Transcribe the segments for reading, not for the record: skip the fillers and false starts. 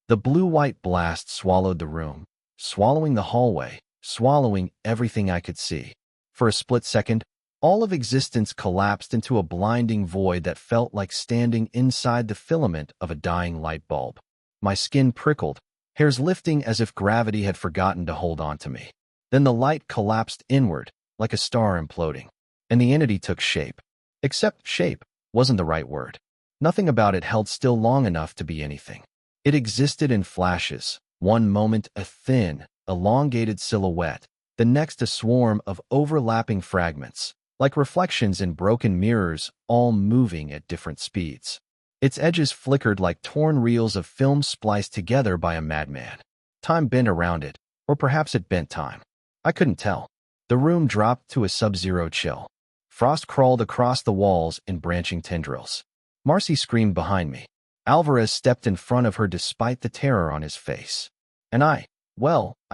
The blue-white blast swallowed the room, swallowing the hallway, swallowing everything I could see. For a split second, all of existence collapsed into a blinding void that felt like standing inside the filament of a dying light bulb. My skin prickled, hairs lifting as if gravity had forgotten to hold on to me. Then the light collapsed inward, like a star imploding, and the entity took shape. Except shape wasn't the right word. Nothing about it held still long enough to be anything. It existed in flashes, one moment a thin, elongated silhouette, the next a swarm of overlapping fragments, like reflections in broken mirrors, all moving at different speeds. Its edges flickered like torn reels of film spliced together by a madman. Time bent around it, or perhaps it bent time. I couldn't tell. The room dropped to a sub-zero chill. Frost crawled across the walls in branching tendrils. Marcy screamed behind me. Alvarez stepped in front of her despite the terror on his face. And I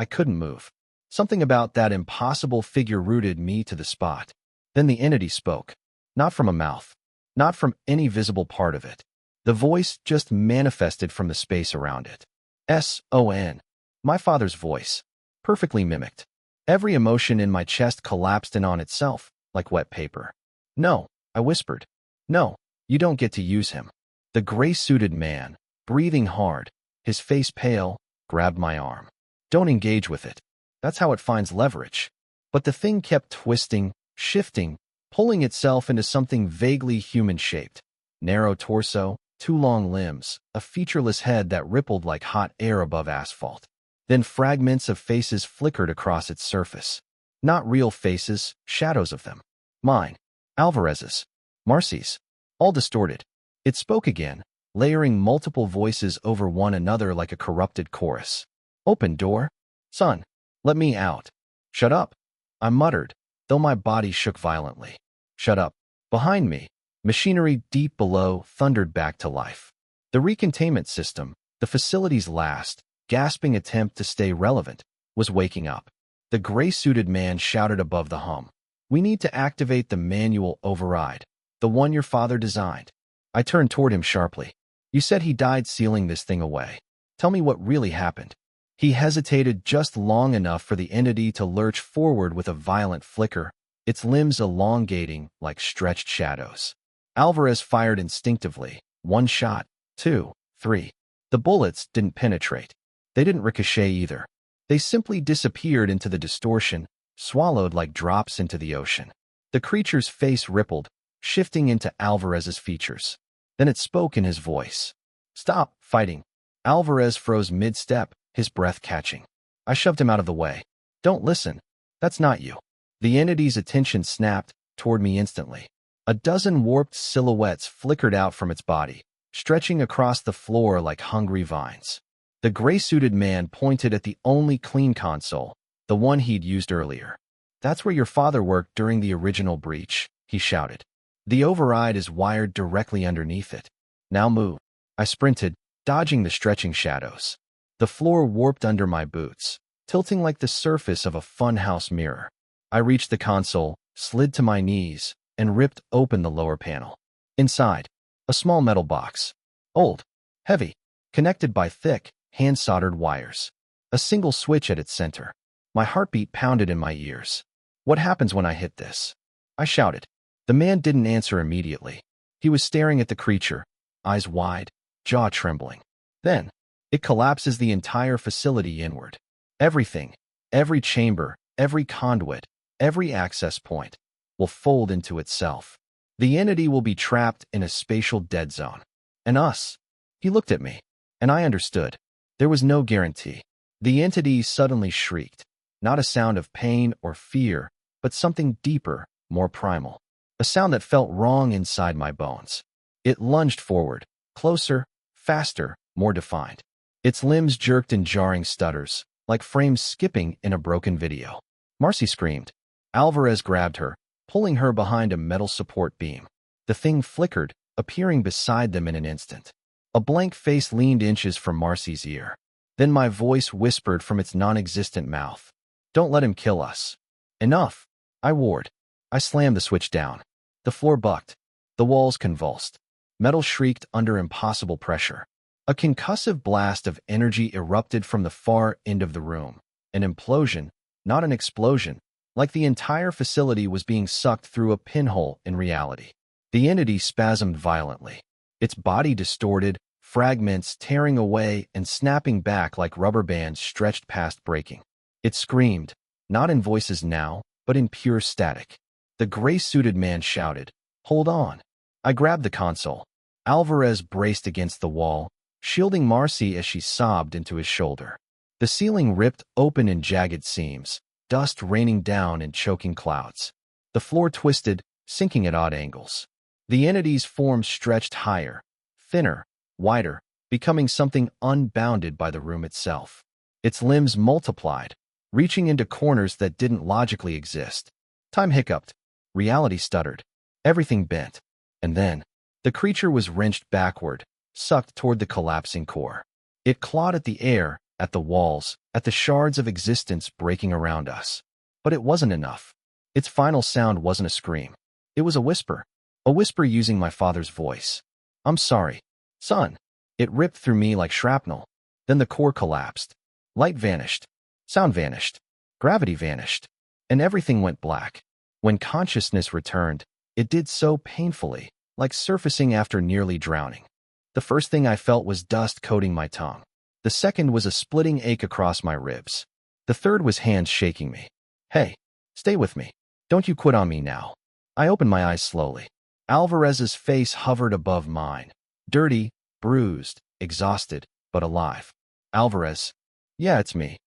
couldn't move. Something about that impossible figure rooted me to the spot. Then the entity spoke. Not from a mouth. Not from any visible part of it. The voice just manifested from the space around it. S-O-N. My father's voice. Perfectly mimicked. Every emotion in my chest collapsed in on itself, like wet paper. No, I whispered. No, you don't get to use him. The gray-suited man, breathing hard, his face pale, grabbed my arm. Don't engage with it. That's how it finds leverage. But the thing kept twisting, shifting, pulling itself into something vaguely human-shaped. Narrow torso, two long limbs, a featureless head that rippled like hot air above asphalt. Then fragments of faces flickered across its surface. Not real faces, shadows of them. Mine, Alvarez's, Marcy's, all distorted. It spoke again, layering multiple voices over one another like a corrupted chorus. Open door? Son, let me out. Shut up, I muttered, though my body shook violently. Shut up. Behind me, machinery deep below thundered back to life. The recontainment system, the facility's last, gasping attempt to stay relevant, was waking up. The gray-suited man shouted above the hum. We need to activate the manual override, the one your father designed. I turned toward him sharply. You said he died sealing this thing away. Tell me what really happened. He hesitated just long enough for the entity to lurch forward with a violent flicker, its limbs elongating like stretched shadows. Alvarez fired instinctively. One shot, two, three. The bullets didn't penetrate. They didn't ricochet either. They simply disappeared into the distortion, swallowed like drops into the ocean. The creature's face rippled, shifting into Alvarez's features. Then it spoke in his voice. Stop fighting. Alvarez froze mid-step, his breath catching. I shoved him out of the way. Don't listen. That's not you. The entity's attention snapped toward me instantly. A dozen warped silhouettes flickered out from its body, stretching across the floor like hungry vines. The gray-suited man pointed at the only clean console, the one he'd used earlier. That's where your father worked during the original breach, he shouted. The override is wired directly underneath it. Now move. I sprinted, dodging the stretching shadows. The floor warped under my boots, tilting like the surface of a funhouse mirror. I reached the console, slid to my knees, and ripped open the lower panel. Inside, a small metal box. Old, heavy, connected by thick, hand-soldered wires. A single switch at its center. My heartbeat pounded in my ears. What happens when I hit this? I shouted. The man didn't answer immediately. He was staring at the creature, eyes wide, jaw trembling. Then, it collapses the entire facility inward. Everything, every chamber, every conduit, every access point, will fold into itself. The entity will be trapped in a spatial dead zone. And us. He looked at me, and I understood. There was no guarantee. The entity suddenly shrieked. Not a sound of pain or fear, but something deeper, more primal. A sound that felt wrong inside my bones. It lunged forward, closer, faster, more defined. Its limbs jerked in jarring stutters, like frames skipping in a broken video. Marcy screamed. Alvarez grabbed her, pulling her behind a metal support beam. The thing flickered, appearing beside them in an instant. A blank face leaned inches from Marcy's ear. Then my voice whispered from its non-existent mouth. Don't let him kill us. Enough. I warned. I slammed the switch down. The floor bucked. The walls convulsed. Metal shrieked under impossible pressure. A concussive blast of energy erupted from the far end of the room. An implosion, not an explosion, like the entire facility was being sucked through a pinhole in reality. The entity spasmed violently. Its body distorted, fragments tearing away and snapping back like rubber bands stretched past breaking. It screamed, not in voices now, but in pure static. The gray-suited man shouted, "Hold on." I grabbed the console. Alvarez braced against the wall, shielding Marcy as she sobbed into his shoulder. The ceiling ripped open in jagged seams, dust raining down in choking clouds. The floor twisted, sinking at odd angles. The entity's form stretched higher, thinner, wider, becoming something unbounded by the room itself. Its limbs multiplied, reaching into corners that didn't logically exist. Time hiccuped. Reality stuttered. Everything bent. And then, the creature was wrenched backward, sucked toward the collapsing core. It clawed at the air, at the walls, at the shards of existence breaking around us. But it wasn't enough. Its final sound wasn't a scream. It was a whisper using my father's voice. "I'm sorry, son." It ripped through me like shrapnel. Then the core collapsed. Light vanished. Sound vanished. Gravity vanished. And everything went black. When consciousness returned, it did so painfully, like surfacing after nearly drowning. The first thing I felt was dust coating my tongue. The second was a splitting ache across my ribs. The third was hands shaking me. "Hey, stay with me. Don't you quit on me now." I opened my eyes slowly. Alvarez's face hovered above mine. Dirty, bruised, exhausted, but alive. "Alvarez." "Yeah, it's me."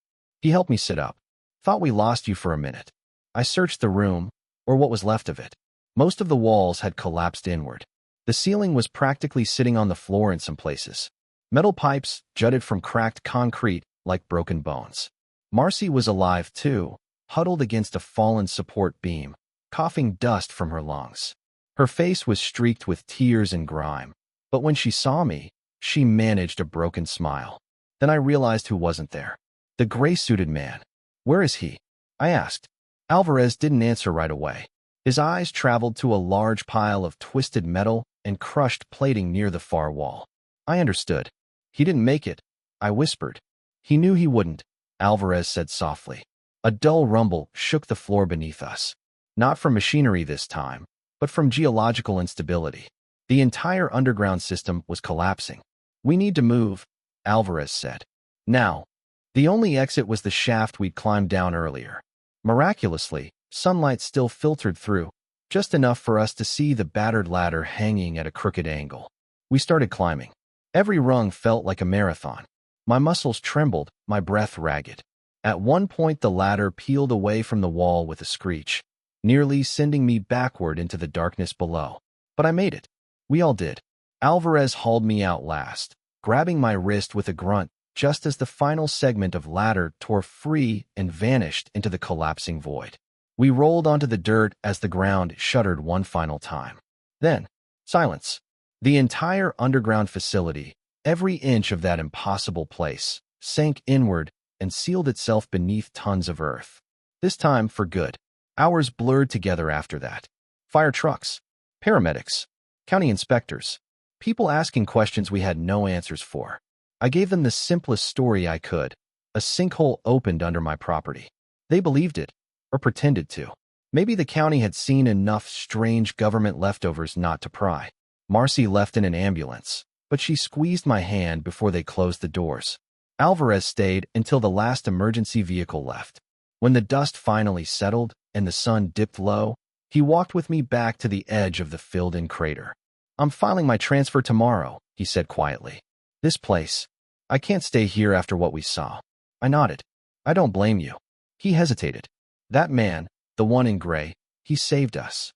He helped me sit up. "Thought we lost you for a minute." I searched the room, or what was left of it. Most of the walls had collapsed inward. The ceiling was practically sitting on the floor in some places. Metal pipes jutted from cracked concrete like broken bones. Marcy was alive too, huddled against a fallen support beam, coughing dust from her lungs. Her face was streaked with tears and grime, but when she saw me, she managed a broken smile. Then I realized who wasn't there. The gray-suited man. "Where is he?" I asked. Alvarez didn't answer right away. His eyes traveled to a large pile of twisted metal and crushed plating near the far wall. I understood. "He didn't make it," I whispered. "He knew he wouldn't," Alvarez said softly. A dull rumble shook the floor beneath us. Not from machinery this time, but from geological instability. The entire underground system was collapsing. "We need to move," Alvarez said. "Now." The only exit was the shaft we'd climbed down earlier. Miraculously, sunlight still filtered through, just enough for us to see the battered ladder hanging at a crooked angle. We started climbing. Every rung felt like a marathon. My muscles trembled, my breath ragged. At one point, the ladder peeled away from the wall with a screech, nearly sending me backward into the darkness below. But I made it. We all did. Alvarez hauled me out last, grabbing my wrist with a grunt just as the final segment of ladder tore free and vanished into the collapsing void. We rolled onto the dirt as the ground shuddered one final time. Then, silence. The entire underground facility, every inch of that impossible place, sank inward and sealed itself beneath tons of earth. This time for good. Hours blurred together after that. Fire trucks, paramedics, county inspectors, people asking questions we had no answers for. I gave them the simplest story I could. A sinkhole opened under my property. They believed it, or pretended to. Maybe the county had seen enough strange government leftovers not to pry. Marcy left in an ambulance, but she squeezed my hand before they closed the doors. Alvarez stayed until the last emergency vehicle left. When the dust finally settled and the sun dipped low, he walked with me back to the edge of the filled-in crater. "I'm filing my transfer tomorrow," he said quietly. "This place, I can't stay here after what we saw." I nodded. "I don't blame you." He hesitated. "That man, the one in gray, he saved us."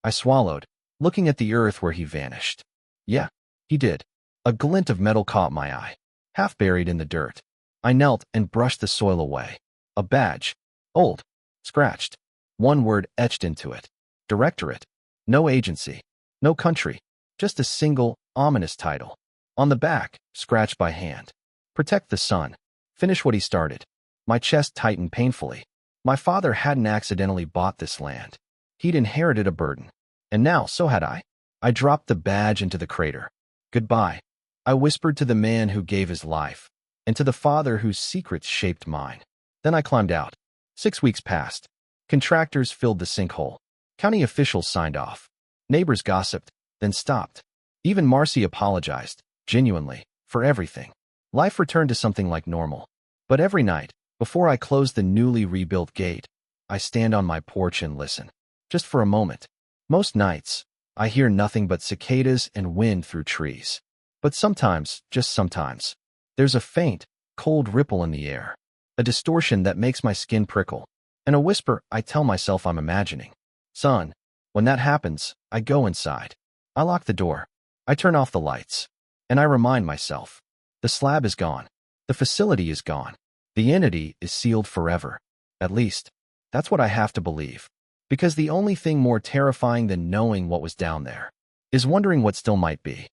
I swallowed, looking at the earth where he vanished. "Yeah, he did." A glint of metal caught my eye, half buried in the dirt. I knelt and brushed the soil away. A badge. Old. Scratched. One word etched into it. Directorate. No agency. No country. Just a single, ominous title. On the back, scratched by hand. "Protect the sun. Finish what he started." My chest tightened painfully. My father hadn't accidentally bought this land. He'd inherited a burden. And now, so had I. I dropped the badge into the crater. "Goodbye." I whispered to the man who gave his life, and to the father whose secrets shaped mine. Then I climbed out. 6 weeks passed. Contractors filled the sinkhole. County officials signed off. Neighbors gossiped, then stopped. Even Marcy apologized, genuinely, for everything. Life returned to something like normal. But every night, before I close the newly rebuilt gate, I stand on my porch and listen. Just for a moment. Most nights, I hear nothing but cicadas and wind through trees. But sometimes, just sometimes, there's a faint, cold ripple in the air. A distortion that makes my skin prickle. And a whisper I tell myself I'm imagining. Son, when that happens, I go inside. I lock the door. I turn off the lights. And I remind myself. The slab is gone. The facility is gone. The entity is sealed forever. At least, that's what I have to believe. Because the only thing more terrifying than knowing what was down there is wondering what still might be.